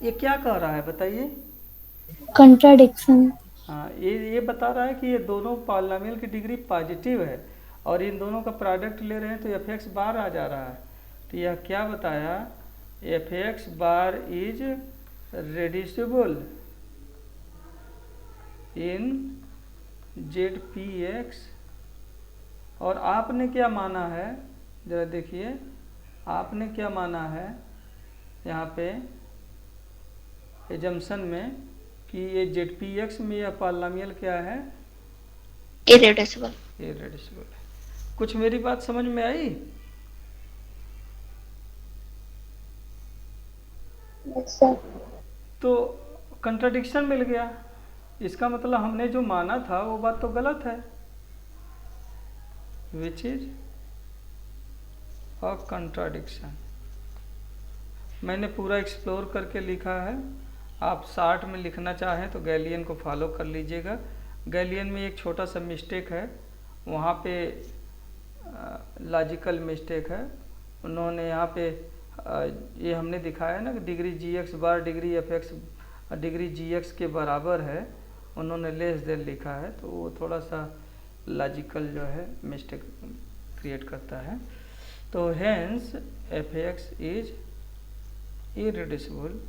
ये क्या कह रहा है बताइए? कंट्राडिक्शन। हाँ, ये बता रहा है कि ये दोनों पॉलिनोमियल की डिग्री पॉजिटिव है और इन दोनों का प्रोडक्ट ले रहे हैं तो एफ एक्स बार आ जा रहा है। तो यह क्या बताया, F X bar is reducible in Z P x. और आपने क्या माना है, जरा देखिए आपने क्या माना है यहाँ पे एजम्पशन में कि ये जेड पी एक्स में यह पॉलिनोमियल क्या है, इरेड्यूसिबल। इरेड्यूसिबल है। कुछ मेरी बात समझ में आई? Yes sir. तो कंट्राडिक्शन मिल गया, इसका मतलब हमने जो माना था वो बात तो गलत है, विच इज अ कंट्राडिक्शन। मैंने पूरा एक्सप्लोर करके लिखा है, आप शार्ट में लिखना चाहें तो गैलियन को फॉलो कर लीजिएगा। गैलियन में एक छोटा सा मिस्टेक है, वहाँ पे लॉजिकल मिस्टेक है। उन्होंने यहाँ पे ये हमने दिखाया ना कि डिग्री जी एक्स बार degree f x degree G x के बराबर है, उन्होंने लेस देन लिखा है, तो वो थोड़ा सा लॉजिकल जो है मिस्टेक क्रिएट करता है। तो hence F x is irreducible.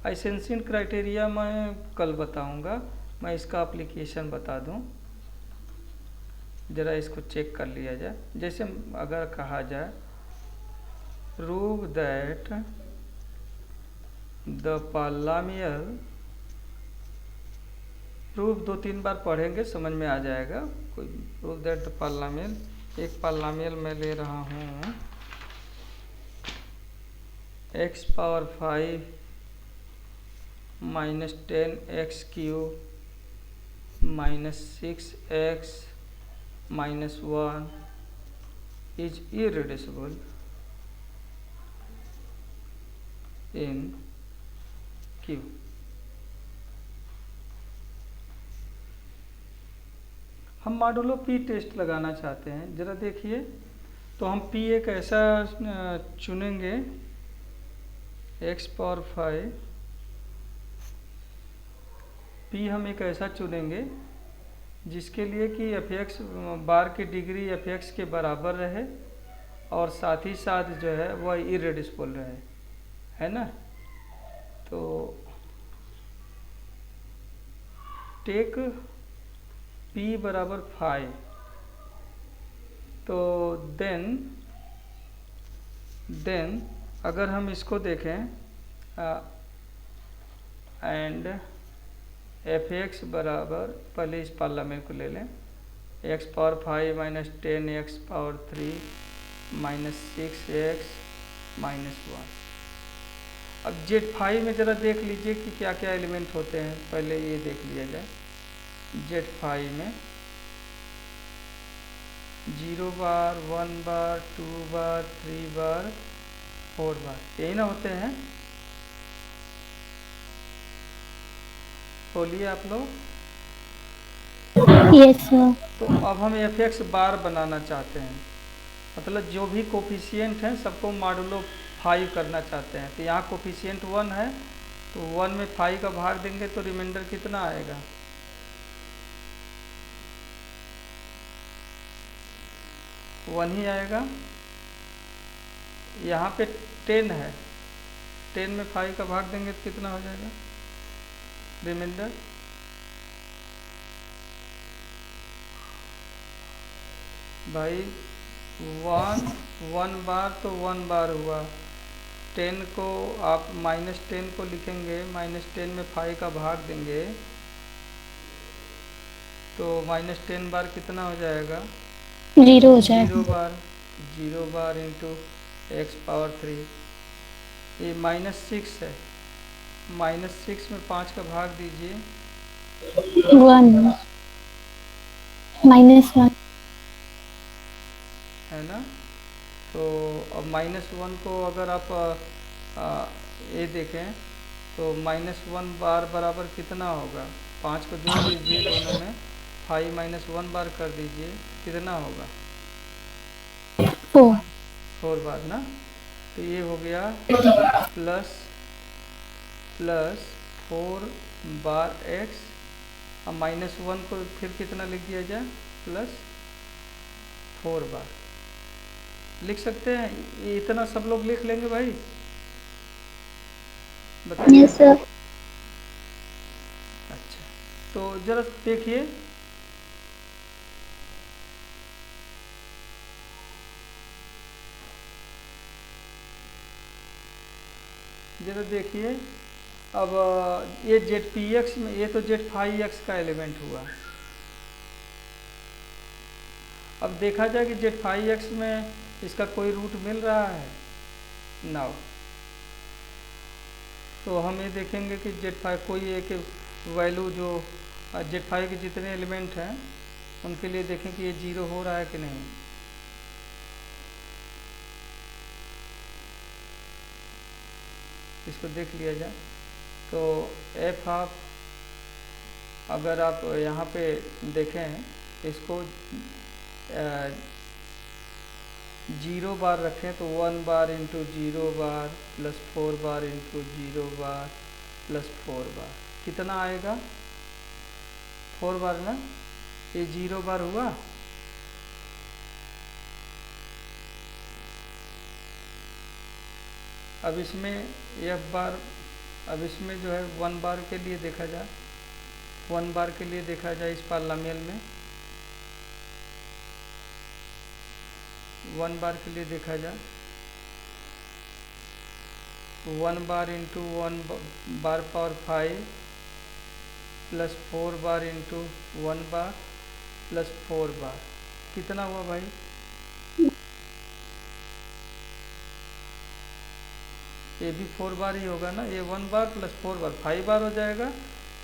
Eisenstein criteria मैं कल बताऊंगा, मैं इसका एप्लीकेशन बता दूं, ज़रा इसको चेक कर लिया जाए। जैसे अगर कहा जाए prove that the polynomial, proof 2-3 बार पढ़ेंगे समझ में आ जाएगा। कोई प्रूव दैट द पॉलिनोमियल, एक पॉलिनोमियल मैं ले रहा हूँ x power 5 minus 10x cube minus 6x minus 1 is irreducible in Q। हम मॉडुलो P टेस्ट लगाना चाहते हैं, ज़रा देखिए। तो हम P एक ऐसा चुनेंगे x पावर 5, P हम एक ऐसा चुनेंगे जिसके लिए कि एफ एक्स बार की डिग्री एफ एक्स के बराबर रहे और साथ ही साथ जो है वह इरेड्यूसिबल रहे, है ना। तो टेक P बराबर 5, तो देन अगर हम इसको देखें एंड एफ एक्स बराबर, पहले इस पार्लामेंट को ले लें, x power 5 minus 10 x power 3 minus 6 x minus 1। अब जेड 5 में ज़रा देख लीजिए कि क्या क्या एलिमेंट होते हैं, पहले ये देख लिया जाए। जेड 5 में 0 बार, 1 बार, 2 बार, 3 बार, 4 बार, यही ना होते हैं? बोलिए आप लोग। Yes sir. तो अब हम एफ एक्स बार बनाना चाहते हैं, मतलब जो भी कोफिशिएंट हैं सबको मॉडुलो 5 करना चाहते हैं। तो यहाँ कोफिशिएंट 1 है, तो 1 में 5 का भाग देंगे तो रिमाइंडर कितना आएगा? 1 ही आएगा। यहाँ पे 10 है, 10 में 5 का भाग देंगे तो कितना हो जाएगा रिमाइंडर? भाई 1 बार तो 1 बार हुआ। 10 को आप -10 को लिखेंगे, -10 में 5 का भाग देंगे तो -10 बार कितना हो जाएगा? 0 हो जाएगा। 0 बार इंटू एक्स पावर 3। ये -6 है, -6 में 5 का भाग दीजिए, 1 -1 है ना? तो अब -1 को अगर आप ये देखें तो -1 बार बराबर कितना होगा? 5 को जोड़ दीजिए दोनों में, 5 -1 बार कर दीजिए, कितना होगा? 4 बार ना। तो ये हो गया प्लस 4 बार एक्स। अब -1 को फिर कितना लिख दिया जाए? प्लस 4 बार लिख सकते हैं। ये इतना सब लोग लिख लेंगे भाई, बताइए। Yes sir. अच्छा, तो जरा देखिए, जरा देखिए। अब ये जेड पी एक्स में, ये तो जेड 5x का एलिमेंट हुआ। अब देखा जाए कि जेड 5x में इसका कोई रूट मिल रहा है ना? तो हम ये देखेंगे कि जेड 5 कोई एक वैल्यू जो जेड 5 के जितने एलिमेंट हैं उनके लिए देखें कि ये 0 हो रहा है कि नहीं। इसको देख लिया जाए। तो एफ आप, अगर आप यहाँ पे देखें इसको 0 बार रखें तो 1 बार इंटू 0 बार प्लस 4 बार इंटू 0 बार प्लस 4 बार, कितना आएगा? 4 बार ना। ये 0 बार हुआ। अब इसमें एफ बार, अब इसमें जो है 1 बार के लिए देखा जाए, 1 बार के लिए देखा जाए इस पार्लामेल में 1 बार के लिए देखा जाए, 1 बार इंटू 1 बार पावर 5 प्लस 4 बार इंटू 1 बार प्लस 4 बार, कितना हुआ भाई? ये भी 4 बार ही होगा ना। ये 1 बार प्लस 4 बार 5 बार हो जाएगा।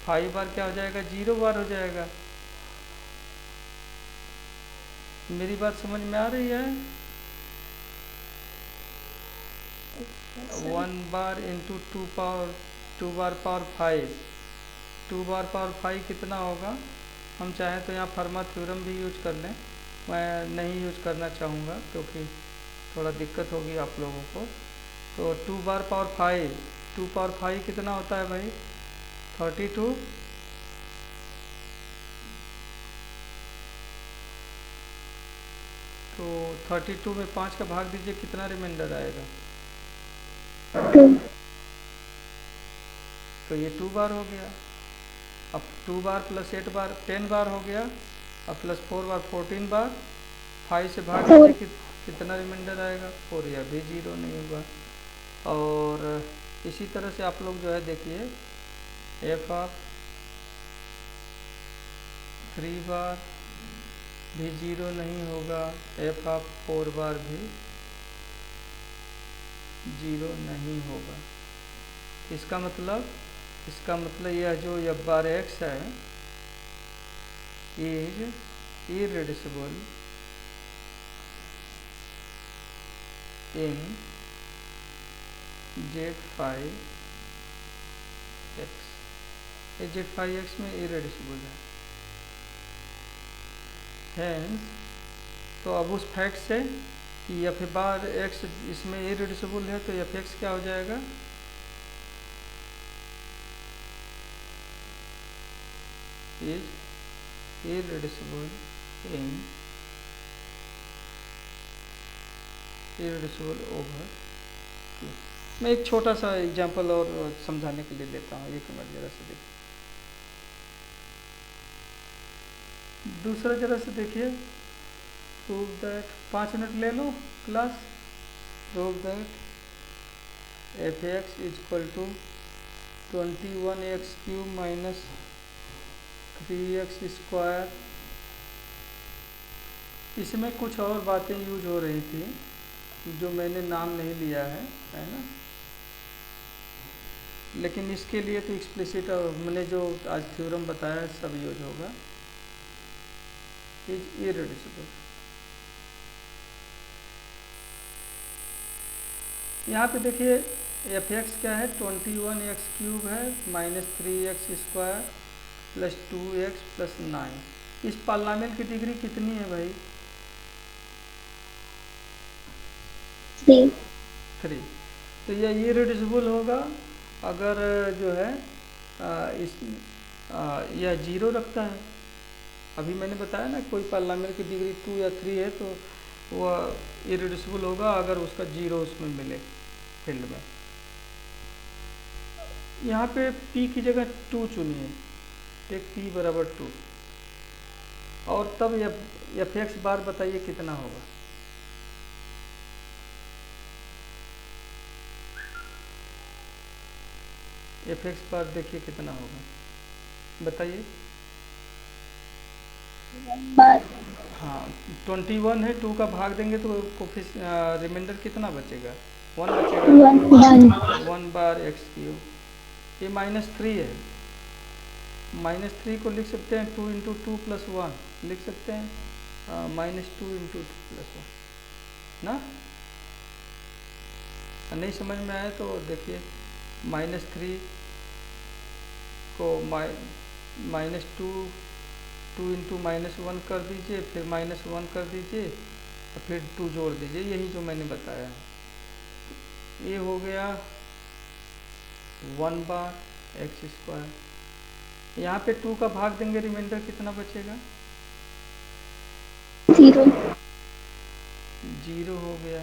5 बार क्या हो जाएगा? 0 बार हो जाएगा। मेरी बात समझ में आ रही है? 1 बार इंटू 2 बार पावर 5, 2 बार पावर 5 कितना होगा? हम चाहें तो यहाँ फर्मा थ्योरम भी यूज कर लें, मैं नहीं यूज करना चाहूँगा क्योंकि थोड़ा दिक्कत होगी आप लोगों को। तो 2 बार पावर 5, 2 पावर 5 कितना होता है भाई? 32। तो 32 में 5 का भाग दीजिए, कितना रिमाइंडर आएगा? 2। तो ये 2 बार हो गया। अब 2 बार प्लस 8 बार 10 बार हो गया। अब प्लस 4 बार 14 बार, 5 से भाग दीजिए कितना रिमाइंडर आएगा? 4। यह भी 0 नहीं होगा। और इसी तरह से आप लोग जो है देखिए, एफ ऑफ 3 बार भी 0 नहीं होगा, एफ ऑफ 4 बार भी 0 नहीं होगा। इसका मतलब यह जो एफ बार एक्स है is irreducible in Z5 x। ये Z5 x में इरेड्यूसिबल है। हैंस तो अब उस फैक्ट से कि एफ बार एक्स इसमें इरेड्यूसिबल है तो एफ एक्स क्या हो जाएगा, is irreducible in irreducible over to. मैं एक छोटा सा एग्जांपल और समझाने के लिए लेता हूँ, 1 मिनट जरा से देखिए। दूसरा जरा से देखिए, प्रूव दैट, 5 मिनट ले लो class. Prove that F x is equal to 21x³ minus 3x²। इसमें कुछ और बातें यूज हो रही थी जो मैंने नाम नहीं लिया है ना, लेकिन इसके लिए तो एक्सप्लिसिट मैंने जो आज थ्योरम बताया है सब यूज होगा। Is irreducible. यहाँ पे देखिए एफ एक्स क्या है, 21x³ है minus 3x² plus 2x plus 9। इस पॉलिनॉमियल की डिग्री कितनी है भाई? 3। तो यह इरेड्यूसिबल होगा अगर जो है यह 0 रखता है। अभी मैंने बताया ना कोई पॉलिनॉमियल की डिग्री 2 या 3 है तो वह इरेड्यूसिबल होगा अगर उसका 0 उसमें मिले फील्ड में। यहाँ पे p की जगह 2 चुनिए, टेक p बराबर 2, और तब एफ एक्स बार बताइए कितना होगा। एफ एक्स बार देखिए कितना होगा, बताइए। हाँ 21 है, 2 का भाग देंगे तो रिमाइंडर कितना बचेगा? 1 बचेगा। 1 बार x³। ये -3 है, -3 को लिख सकते हैं 2 × 2 + 1 लिख सकते हैं, -2 × 2 + 1 ना। नहीं समझ में आया तो देखिए, -3 को -2 × -1 कर दीजिए, फिर -1 कर दीजिए और फिर 2 जोड़ दीजिए, यही जो मैंने बताया है। ये हो गया 1 बार x²। यहाँ पे 2 का भाग देंगे, रिमाइंडर कितना बचेगा? 0 हो गया।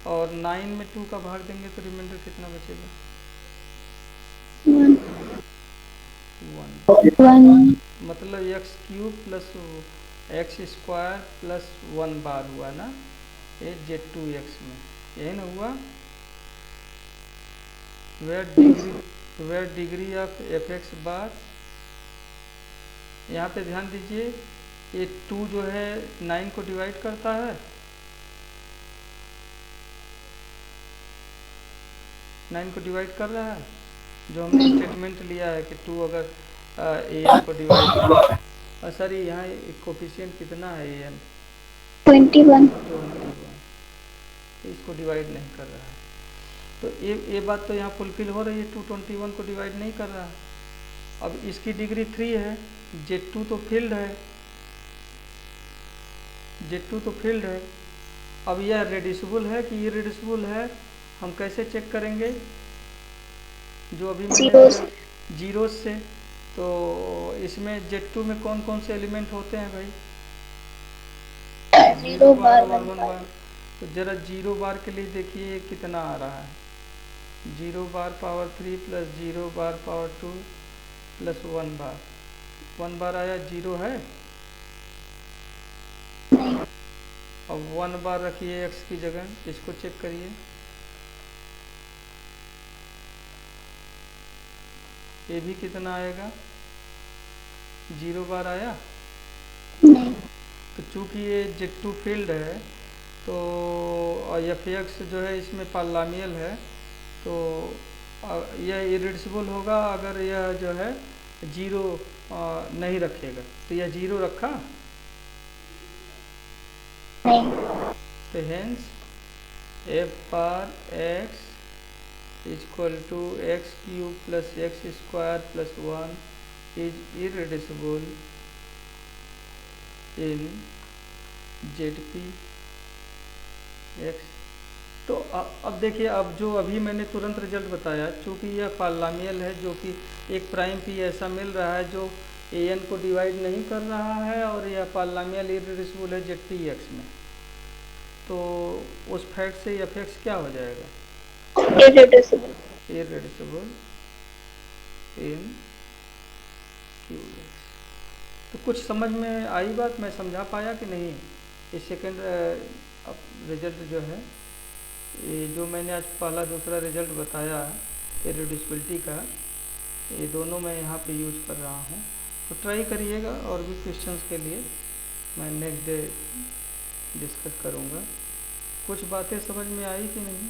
और 9 में 2 का भाग देंगे तो रिमाइंडर कितना बचेगा? 1। मतलब x³ प्लस x² प्लस 1 बार हुआ ना, ये Z2x में, यही ना हुआ। Where degree of F X bar, यहाँ पे ध्यान दीजिए, ये 2 जो है 9 को डिवाइड करता है, 9 को डिवाइड कर रहा है, जो हमने स्टेटमेंट लिया है कि 2 अगर an को डिवाइड, सॉरी यहाँ कोफिशिएंट कितना है an? 21। इसको डिवाइड नहीं कर रहा है, तो ये बात तो यहाँ फुलफिल हो रही है, 221 को डिवाइड नहीं कर रहा है। अब इसकी डिग्री 3 है, Z2 तो फील्ड है, Z2 तो फील्ड है। अब यह रेड्यूसिबल है कि इरेड्यूसिबल है, हम कैसे चेक करेंगे? जो अभी मैंने जीरो से, तो इसमें Z2 में कौन कौन से एलिमेंट होते हैं भाई? 0 बार 1 बार। तो जरा 0 बार के लिए देखिए कितना आ रहा है, 0 बार पावर 3 प्लस 0 बार पावर 2 प्लस 1 बार। 1 बार आया, 0 है। अब 1 बार रखिए x की जगह, इसको चेक करिए, ये भी कितना आएगा? 0 बार आया। नहीं। तो चूँकि ये Z2 फील्ड है तो एफ एक्स जो है इसमें पॉलिनॉमियल है, तो यह इरिड्यूसिबल होगा अगर यह जो है 0 नहीं रखेगा। तो यह 0 रखा नहीं। तो hence f bar x equal to x cube plus x square plus 1 is irreducible in ZP x. तो अब देखिए, अब जो अभी मैंने तुरंत रिजल्ट बताया, चूँकि यह पॉलिनॉमियल है जो कि एक प्राइम पी ऐसा मिल रहा है जो an को डिवाइड नहीं कर रहा है, और यह पॉलिनॉमियल इरिड्यूसिबल है ZP एक्स में, तो उस फैक्ट से एफ एक्स क्या हो जाएगा? इरिड्यूसिबल। इरिड्यूसिबल इन क्यू एक्स। तो कुछ समझ में आई बात? मैं समझा पाया कि नहीं? ये सेकेंड रिजल्ट जो है, ये जो मैंने आज पहला दूसरा रिजल्ट बताया इरिड्यूसिबिलिटी का, ये दोनों मैं यहाँ पे यूज कर रहा हूँ। तो ट्राई करिएगा, और भी क्वेश्चंस के लिए मैं नेक्स्ट डे डिस्कस करूँगा। कुछ बातें समझ में आई कि नहीं?